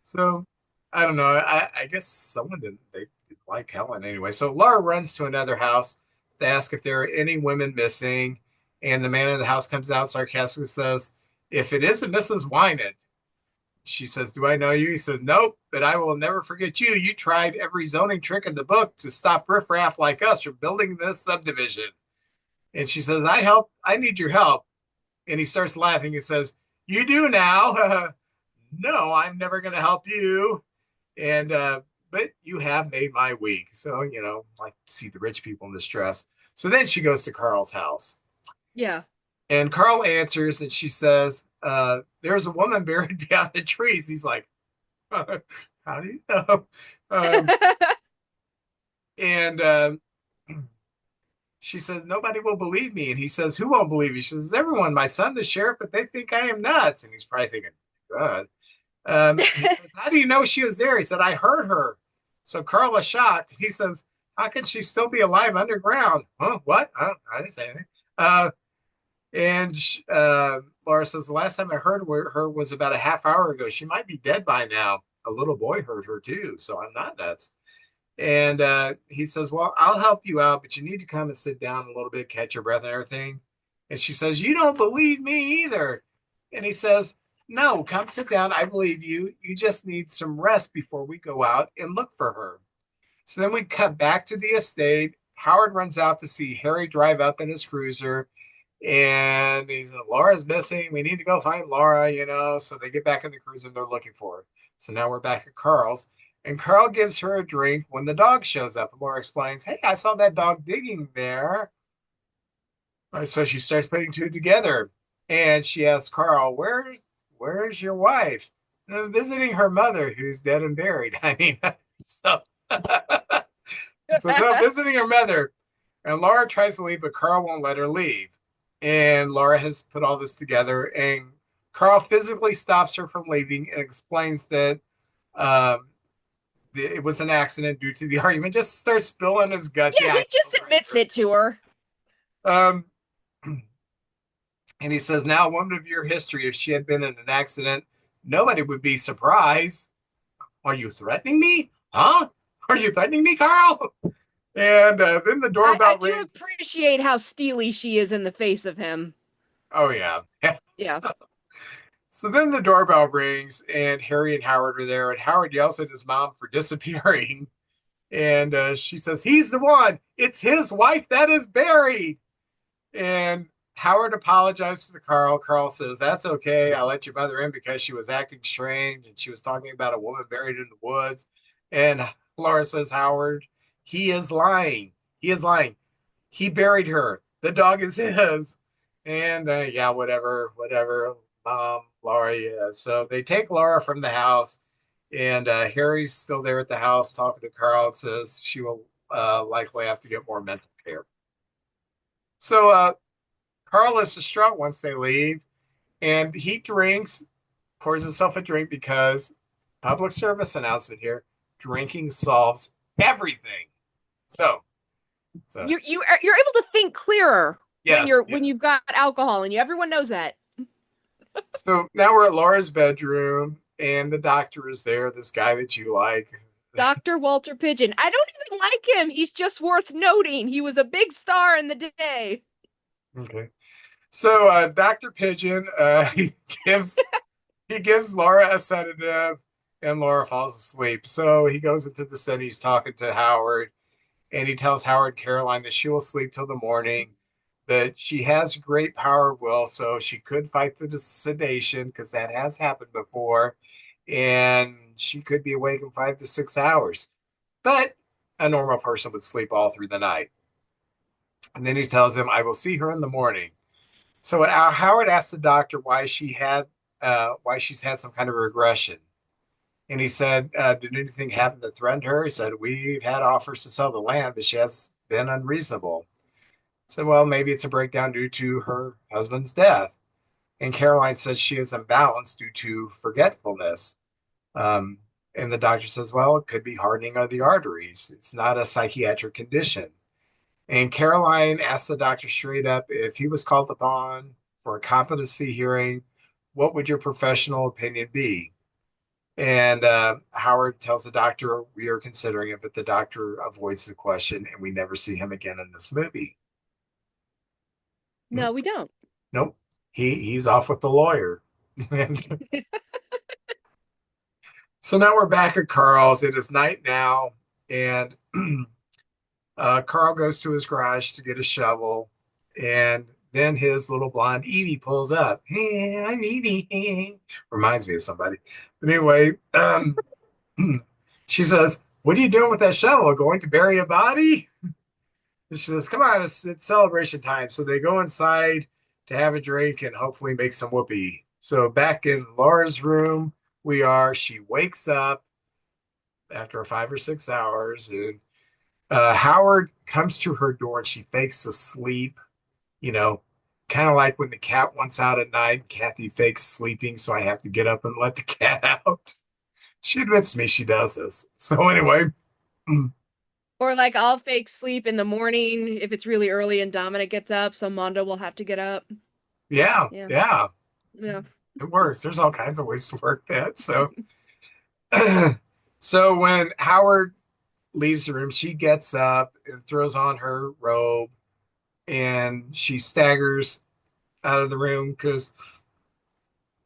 So I don't know. I guess someone didn't they didn't like Helen anyway. So Laura runs to another house to ask if there are any women missing, and the man in the house comes out sarcastically says, "If it isn't Mrs. Wynant." She says, "Do I know you?" He says, "Nope, but I will never forget you. You tried every zoning trick in the book to stop riffraff like us from building this subdivision." And she says, "I help. I need your help." And he starts laughing. He says, "You do now." "No, I'm never going to help you." And but you have made my week. So, I see the rich people in distress. So then she goes to Carl's house. Yeah. And Carl answers and she says, "There's a woman buried behind the trees." He's like, "How do you know?" Um, and she says, "Nobody will believe me." And he says, "Who won't believe you?" She says, "Everyone, my son, the sheriff, but they think I am nuts." And he's probably thinking, "God." He says, "How do you know she was there?" He said, "I heard her." So Carl is shocked. He says, "How can she still be alive underground?" "Huh? What? I didn't say anything." And Laura says, "The last time I heard her was about a half hour ago. She might be dead by now. A little boy heard her too, so I'm not nuts." And he says, "Well, I'll help you out, but you need to come and sit down a little bit, catch your breath and everything." And she says, "You don't believe me either." And he says, "No, come sit down. I believe you. You just need some rest before we go out and look for her." So then we cut back to the estate. Howard runs out to see Harry drive up in his cruiser. And he said, "Laura's missing. We need to go find Laura." So they get back in the cruiser and they're looking for her. So now we're back at Carl's. And Carl gives her a drink when the dog shows up. And Laura explains, "Hey, I saw that dog digging there." So she starts putting two together. And she asks Carl, where's your wife?" "Visiting her mother, who's dead and buried." I mean, so, so visiting her mother. And Laura tries to leave, but Carl won't let her leave. And Laura has put all this together. And Carl physically stops her from leaving and explains that um, it was an accident due to the argument. Just starts spilling his guts. Yeah, Yeah, I he just know, admits it to her. right. And he says, "Now, a woman of your history, if she had been in an accident, nobody would be surprised." "Are you threatening me? Huh? Are you threatening me, Carl?" And then the I doorbell do rings. appreciate how steely she is in the face of him. Oh, yeah. Yeah. So then the doorbell rings, and Harry and Howard are there, and Howard yells at his mom for disappearing. And she says, "He's the one. It's his wife that is buried." And Howard apologizes to Carl. Carl says, "That's okay. I let your mother in because she was acting strange and she was talking about a woman buried in the woods." And Laura says, "Howard, he is lying. He is lying. He buried her. the dog is his. And yeah, whatever, Laura, yeah. So they take Laura from the house, and Harry's still there at the house talking to Carl and says she will likely have to get more mental care. So Carl is distraught once they leave, and he drinks, pours himself a drink because public service announcement here, drinking solves everything. So, so You're able to think clearer when yes, you've got alcohol in you. Everyone knows that. so now we're at Laura's bedroom, and the doctor is there, this guy that you like. Dr. Walter Pigeon. I don't even like him. He's just worth noting. He was a big star in the day. Okay. So Dr. Pigeon, gives he gives Laura a sedative, and Laura falls asleep. So he goes into the study, he's talking to Howard, and he tells Howard Caroline that she will sleep till the morning, that she has great power of will, so she could fight the sedation because that has happened before, and she could be awake in 5 to 6 hours. But a normal person would sleep all through the night. And then he tells him, "I will see her in the morning." So Howard asked the doctor why she's had some kind of regression. And he said, did anything happen that threatened her? He said, we've had offers to sell the land, but she has been unreasonable. So, well, maybe it's a breakdown due to her husband's death. And Caroline says she is imbalanced due to forgetfulness. Um, and the doctor says, well, it could be hardening of the arteries. It's not a psychiatric condition. And Caroline asked the doctor straight up, if he was called upon for a competency hearing, what would your professional opinion be? And Howard tells the doctor, we are considering it, but the doctor avoids the question, and we never see him again in this movie. No, we don't. Nope. He's off with the lawyer. So now we're back at Carl's. It is night now, and Carl goes to his garage to get a shovel, and then his little blonde Evie pulls up. Hey, I'm Evie. Reminds me of somebody. But anyway, she says, "What are you doing with that shovel? Going to bury a body?" And she says, "Come on, it's celebration time." So they go inside to have a drink and hopefully make some whoopee. So back in Laura's room, she wakes up after 5 or 6 hours, and Howard comes to her door and she fakes asleep, you know, kind of like when the cat wants out at night, Kathy fakes sleeping, so I have to get up and let the cat out. She admits to me she does this. So anyway, Or like I'll fake sleep in the morning if it's really early and Dominic gets up, so Mondo will have to get up. yeah, Yeah. yeah, Yeah. it works. There's all kinds of ways to work that. So, so when Howard leaves the room, she gets up and throws on her robe, and she staggers out of the room because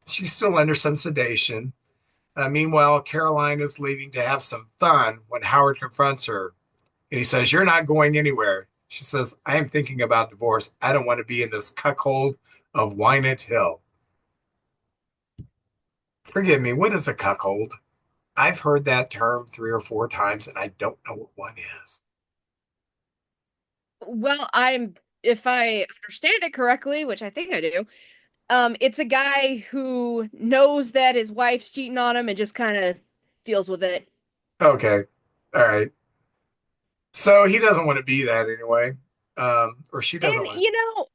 she's still under some sedation. Meanwhile, Caroline is leaving to have some fun when Howard confronts her. And he says, "You're not going anywhere." She says, "I am thinking about divorce. I don't want to be in this cuckold of Wynant Hill." Forgive me, what is a cuckold? I've heard that term 3 or 4 times and I don't know what one is. Well, if I understand it correctly, which I think I do, it's a guy who knows that his wife's cheating on him and just kind of deals with it. Okay. All right. So he doesn't want to be that anyway. Or she doesn't And want. you know,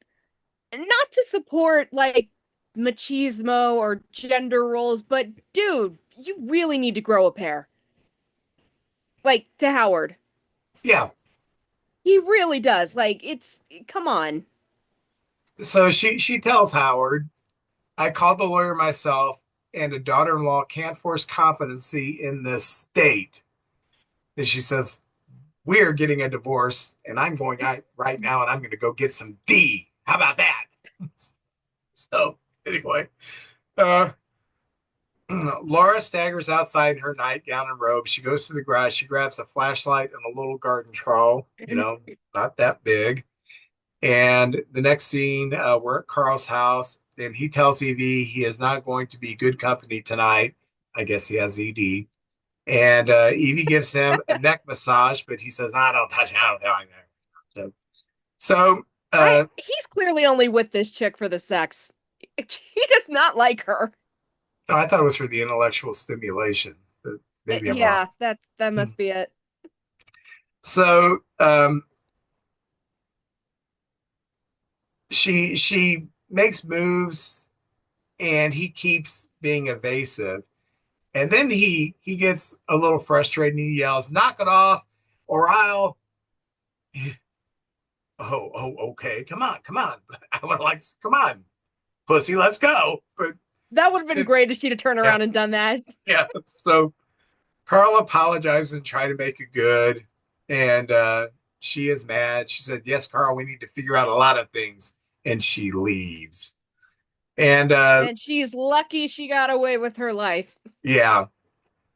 not to support like machismo or gender roles, but dude, you really need to grow a pair. Like to Howard. Yeah. He really does. Like it's come on. So she tells Howard, "I called the lawyer myself, and a daughter-in-law can't force competency in this state." And she says, "We're getting a divorce, and I'm going out right now, and I'm going to go get some D. How about that?" So anyway, uh, Laura staggers outside in her nightgown and robe. She goes to the garage. She grabs a flashlight and a little garden trowel, not that big. And the next scene, we're at Carl's house, and he tells Evie he is not going to be good company tonight. I guess he has ED. And Evie gives him a neck massage, but he says, "No, don't touch it. I don't touch it." So He's clearly only with this chick for the sex. He does not like her. I thought it was for the intellectual stimulation, but maybe I'm wrong. Yeah, that must be it. So she makes moves and he keeps being evasive. And then he gets a little frustrated and he yells, "Knock it off, or I'll." Okay, come on. I would like, come on, pussy, let's go. But That would have been great if she'd have turned yeah, around and done that. yeah. So Carl apologizes and try to make it good, and she is mad. She said, "Yes, Carl, we need to figure out a lot of things," and she leaves. And And she's lucky she got away with her life. yeah,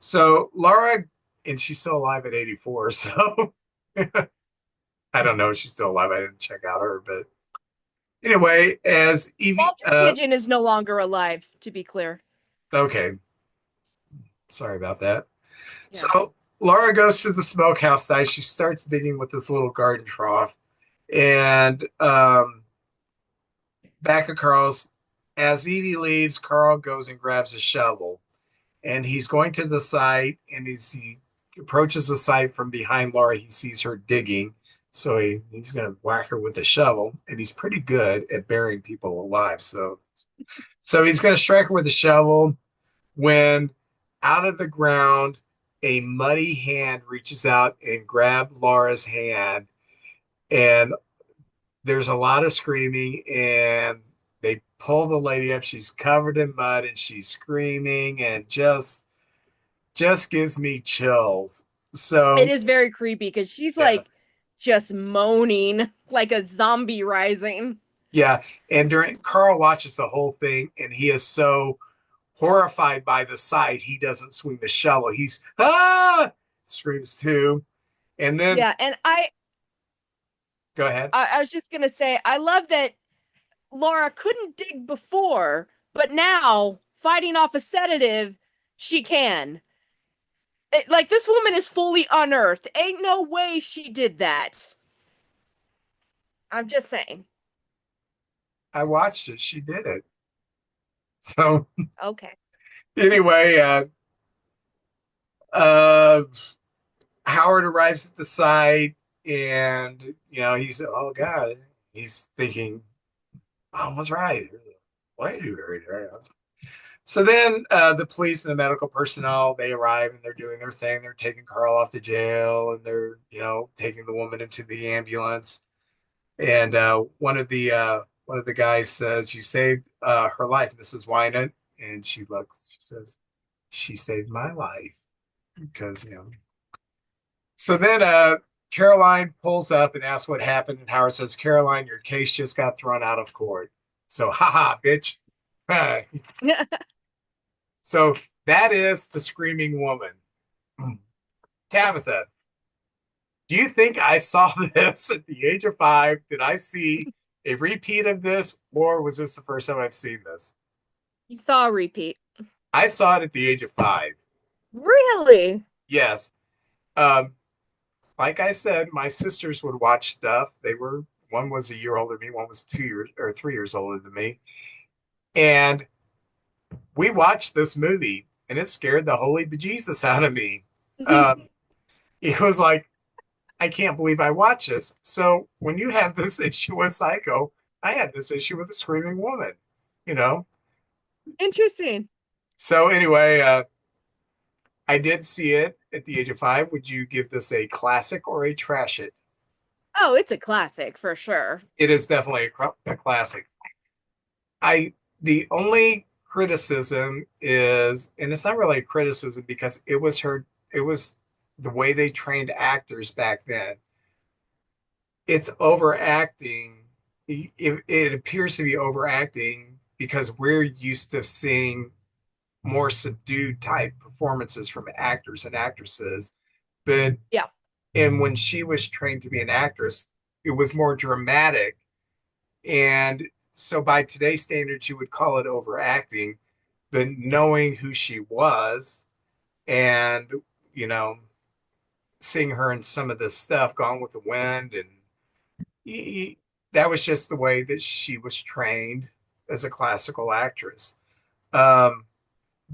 so Laura, and she's still alive at 84. So I don't know if she's still alive. I didn't check out her, but anyway, as Evie, Walter Pigeon is no longer alive, to be clear. okay, sorry about that. Yeah. So Laura goes to the smokehouse site. She starts digging with this little garden trough, and back at Carl's, as Evie leaves, Carl goes and grabs a shovel, and he's going to the site, and as he approaches the site from behind Laura, he sees her digging. So he's going to whack her with a shovel, and he's pretty good at burying people alive. So he's going to strike her with a shovel when out of the ground, a muddy hand reaches out and grabs Laura's hand. And there's a lot of screaming, and they pull the lady up. She's covered in mud and she's screaming and just gives me chills. It So is very creepy because she's yeah, like just moaning like a zombie rising. yeah. And during Carl watches the whole thing, and he is so horrified by the sight, he doesn't swing the shovel. He's screams too. And then Yeah, and go ahead. I was just gonna say I love that Laura couldn't dig before, but now fighting off a sedative, she can. Like this woman is fully unearthed. Ain't no way she did that. I'm just saying. I watched it. She did it. So Okay. anyway, uh, Howard arrives at the site, and he's, oh God, he's thinking, "Oh, what's right? Why are you buried there?" So then the police and the medical personnel, they arrive and they're doing their thing. They're taking Carl off to jail, and they're taking the woman into the ambulance. And one of the guys says, "You saved her life, Mrs. Wynant." And she looks, she says, "She saved my life," because So then Caroline pulls up and asks what happened, and Howard says, "Caroline, your case just got thrown out of court." So haha, bitch. So that is the screaming woman. Tabitha, do you think I saw this at the age of 5? Did I see a repeat of this, or was this the first time I've seen this? You saw a repeat. I saw it at the age of 5. Really? Yes. Um, like I said, my sisters would watch stuff. One was a year older than me, one was 2 years or 3 years older than me. And we watched this movie, and it scared the holy bejesus out of me. Um, it was like, I can't believe I watched this. So when you have this issue with Psycho, I had this issue with a screaming woman, you know? Interesting. So anyway, I did see it at the age of 5. Would you give this a classic or a trash it? Oh, it's a classic for sure. It is definitely a classic. The only criticism is, and it's not really a criticism because it was the way they trained actors back then. It's overacting. It appears to be overacting because we're used to seeing more subdued type performances from actors and actresses. But Yeah. and when she was trained to be an actress, it was more dramatic. And so by today's standards, you would call it overacting. But knowing who she was, and you know, seeing her in some of this stuff, Gone with the Wind, and that was just the way that she was trained as a classical actress. Um,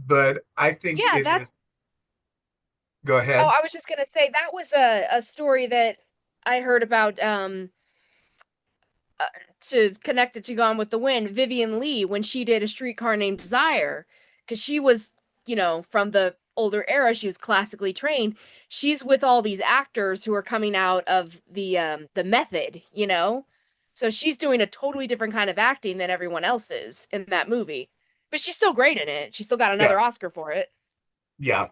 but I think Yeah, it that is, go oh, ahead. I was just gonna say that was a story that I heard about uh, to connect it to Gone with the Wind, Vivian Lee when she did A Streetcar Named Desire, because she was, from the older era, she was classically trained. She's with all these actors who are coming out of the method, So she's doing a totally different kind of acting than everyone else is in that movie. But she's still great in it. She still got Yeah, another Oscar for it. yeah.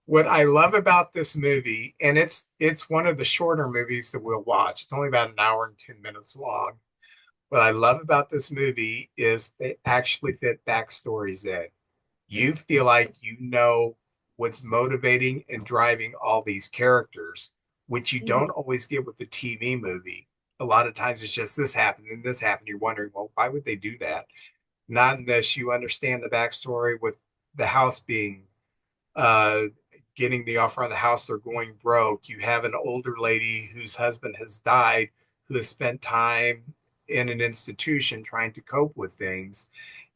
What I love about this movie, and it's one of the shorter movies that we'll watch. It's only about an hour and 10 minutes long. What I love about this movie is they actually fit backstories in. You feel like you know what's motivating and driving all these characters, which you don't Mhm. always get with the TV movie. A lot of times it's just this happened and this happened. You're wondering, well, why would they do that? Not unless you understand the backstory with the house being uh, getting the offer on the house, they're going broke. You have an older lady whose husband has died, who has spent time in an institution trying to cope with things.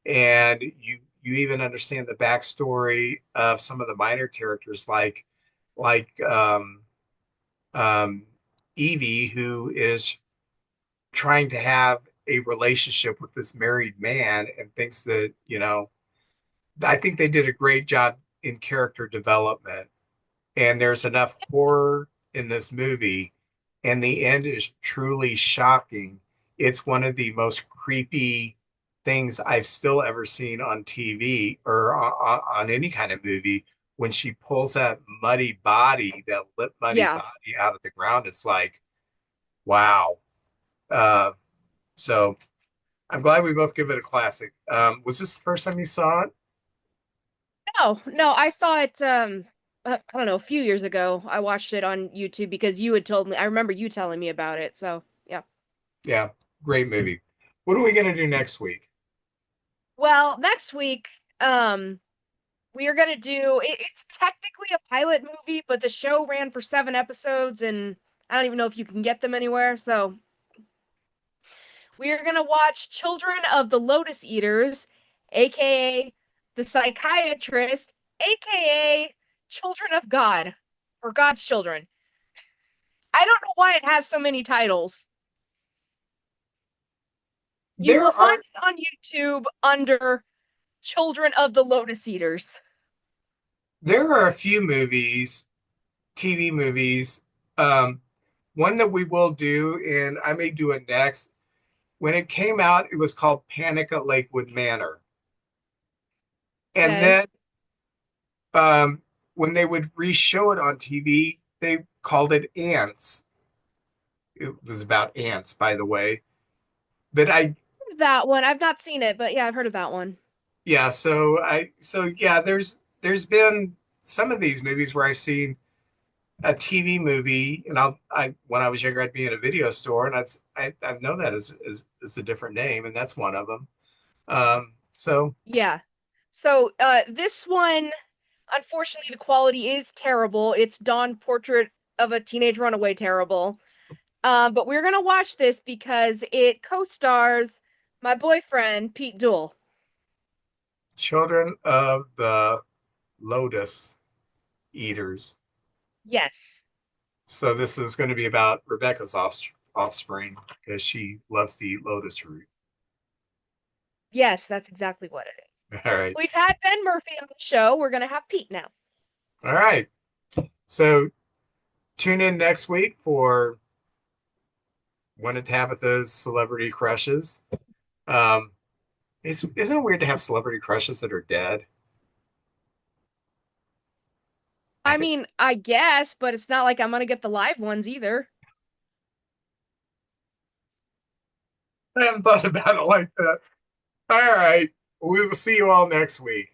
And you even understand the backstory of some of the minor characters like um, Evie, who is trying to have a relationship with this married man and thinks that, I think they did a great job in character development. And there's enough horror in this movie, and the end is truly shocking. It's one of the most creepy things I've still ever seen on TV or on any kind of movie. When she pulls that muddy body, that lip muddy Yeah. body out of the ground, it's like, wow. Uh, so I'm glad we both give it a classic. Was this the first time you saw it? No, no, I saw it I don't know, a few years ago. I watched it on YouTube because you had told me. I remember you telling me about it. So, yeah. Yeah, great movie. What are we going to do next week? Well, next week, we are gonna do it's technically a pilot movie, but the show ran for 7 episodes and I don't even know if you can get them anywhere. So, we are gonna watch Children of the Lotus Eaters, aka The Psychiatrist, aka Children of God, or God's Children. I don't know why it has so many titles. You There will find are it on YouTube under Children of the Lotus Eaters. there are a few movies, TV movies. Um, One that we will do, and I may do it next. When it came out, it was called Panic at Lakewood Manor. And Okay. then when they would re-show it on TV, they called it Ants. It was about ants, by the way. But That one. I've not seen it, but yeah, I've heard of that one. yeah, so yeah, there's been some of these movies where I've seen a TV movie, and I when I was younger, I'd be in a video store, and I know that is a different name, and that's one of them. So Yeah. So, this one, unfortunately, the quality is terrible. It's Dawn Portrait of a Teenage Runaway terrible. But we're gonna watch this because it co-stars my boyfriend, Pete Duell. Children of the Lotus Eaters. Yes. So this is going to be about Rebecca's offspring because she loves to eat lotus root. Yes, that's exactly what it is. All right, We've had Ben Murphy on the show. We're gonna have Pete now. all right. So tune in next week for one of Tabitha's celebrity crushes. Um, isn't it weird to have celebrity crushes that are dead? I I think mean, I guess, but it's not like I'm gonna get the live ones either. I haven't thought about it like that. All right. We will see you all next week.